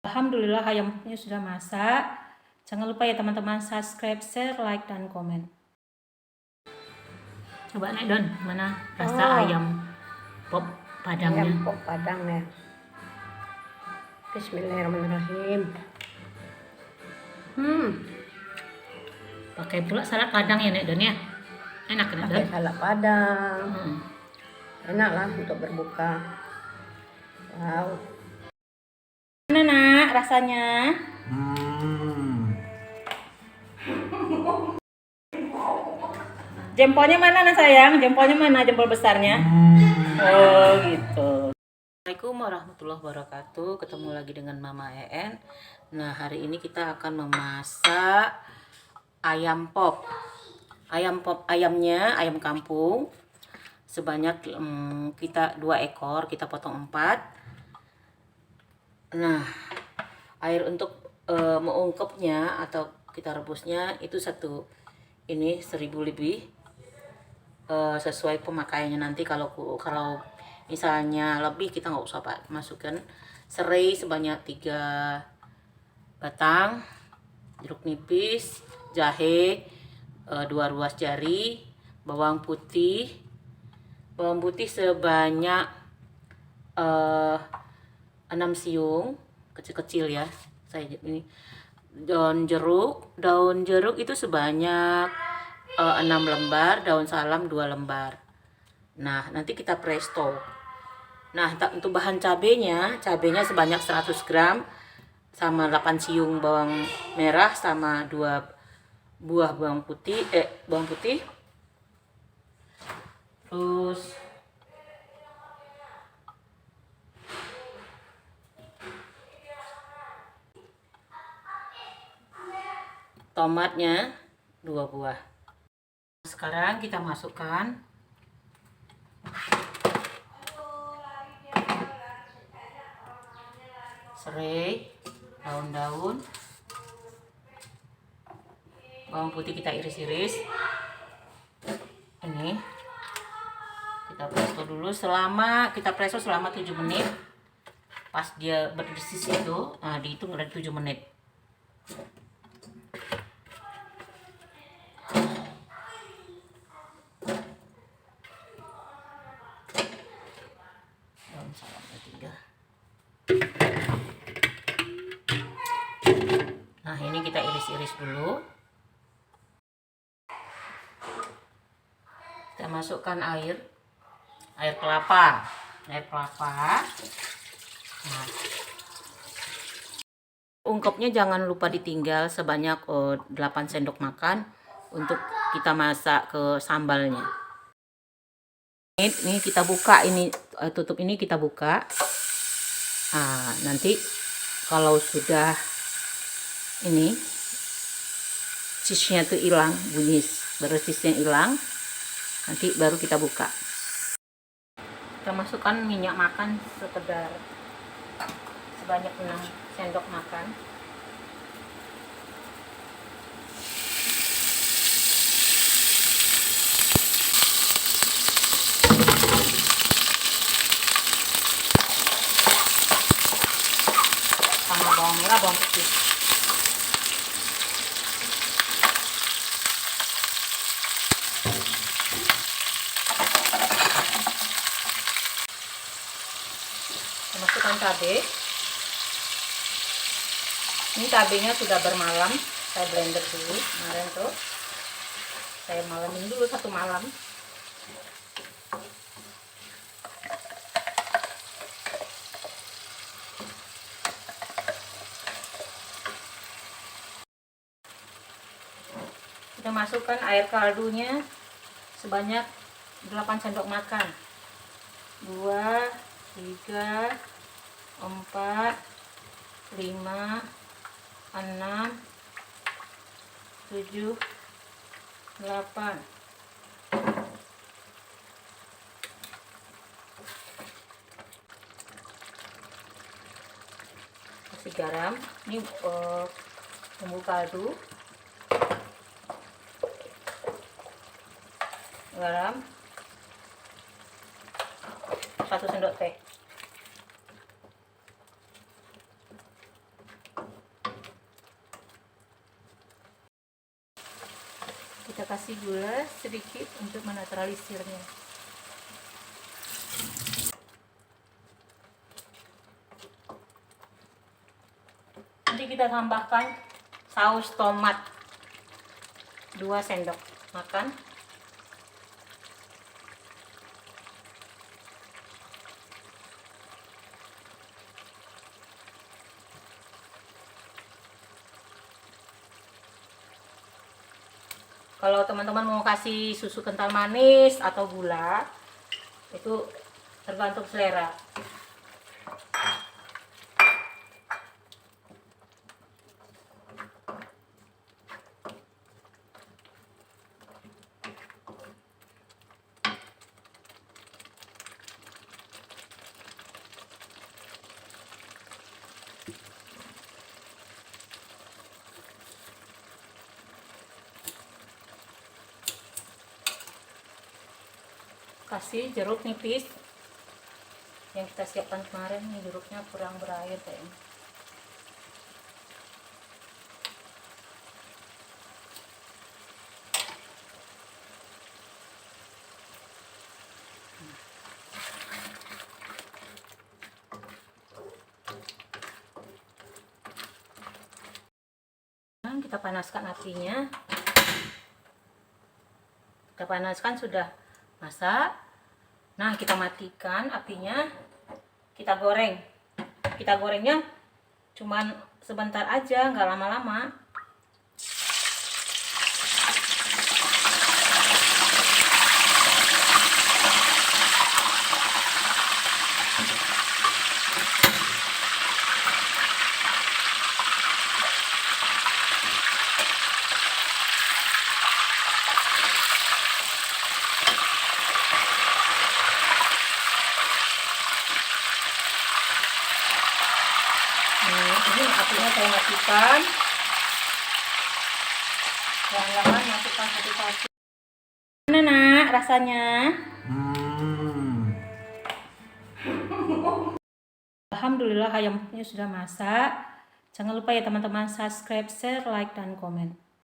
Alhamdulillah ayamnya sudah masak. Jangan lupa ya teman-teman subscribe, share, like, dan komen. Coba nih Don, mana rasa ayam pop padangnya? Ayam pop padang ya. Bismillahirrahmanirrahim. Pakai pula salad padang ya Nek Don ya? Enak ya Nek Don? Pakai salad padang. Enak lah untuk berbuka. Wow. Mana nak rasanya? Jempolnya mana nak sayang? Jempolnya mana? Jempol besarnya? Oh gitu. Assalamualaikum warahmatullahi wabarakatuh. Ketemu lagi dengan Mama EN. Nah, hari ini kita akan memasak ayam pop. Ayamnya ayam kampung. Sebanyak kita 2 ekor, kita potong 4. Nah, air untuk mengungkepnya atau kita rebusnya itu 1000 lebih. Sesuai pemakaiannya nanti, kalau misalnya lebih kita nggak usah masukkan. Serai sebanyak 3 batang, jeruk nipis, jahe 2 ruas jari, bawang putih sebanyak 6 siung kecil-kecil ya. Saya ini daun jeruk itu sebanyak 6 lembar, daun salam 2 lembar. Nah, nanti kita presto. Nah, untuk bahan cabenya sebanyak 100 gram, sama 8 siung bawang merah, sama 2 buah bawang putih. Terus tomatnya 2 buah. Sekarang kita masukkan serai, daun-daun, bawang putih kita iris-iris. Ini kita presto dulu selama 7 menit. Pas dia berdesir itu, dihitung dari 7 menit. Daun salamnya 3. Nah, ini kita iris-iris dulu. Kita masukkan air kelapa. Nah, ungkepnya jangan lupa ditinggal sebanyak 8 sendok makan untuk kita masak ke sambalnya. Ini kita buka, tutup ini kita buka. Nah, nanti kalau sudah ini cheese-nya tuh hilang, bunyi cheese-nya hilang, nanti baru kita buka. Kita masukkan minyak makan sekedar sebanyak 6 sendok makan. Sama bawang merah, bawang putih. Masukkan cabai. Ini cabenya sudah bermalam, saya blender dulu kemarin tuh. Saya malamin dulu 1 malam. Kita masukkan air kaldunya sebanyak 8 sendok makan. 2, 3, 4, 5, 6, 7, 8. Kasih garam. Ini bumbu kaldu. Garam 1 sendok teh. kita kasih gula sedikit untuk menetralisirnya. Nanti kita tambahkan saus tomat 2 sendok makan. Kalau teman-teman mau kasih susu kental manis atau gula, itu tergantung selera. Kasih jeruk nipis yang kita siapkan kemarin. Nih jeruknya kurang berair kayaknya. Nah, kita panaskan apinya. Kita panaskan, sudah masak. Nah, kita matikan apinya. Kita goreng. Kita gorengnya cuman sebentar aja, nggak lama-lama. Ini apinya saya matikan. Pelan-pelan masukkan satu-satu. Mana nak rasanya? Alhamdulillah ayamnya sudah masak. Jangan lupa ya teman-teman, subscribe, share, like, dan komen.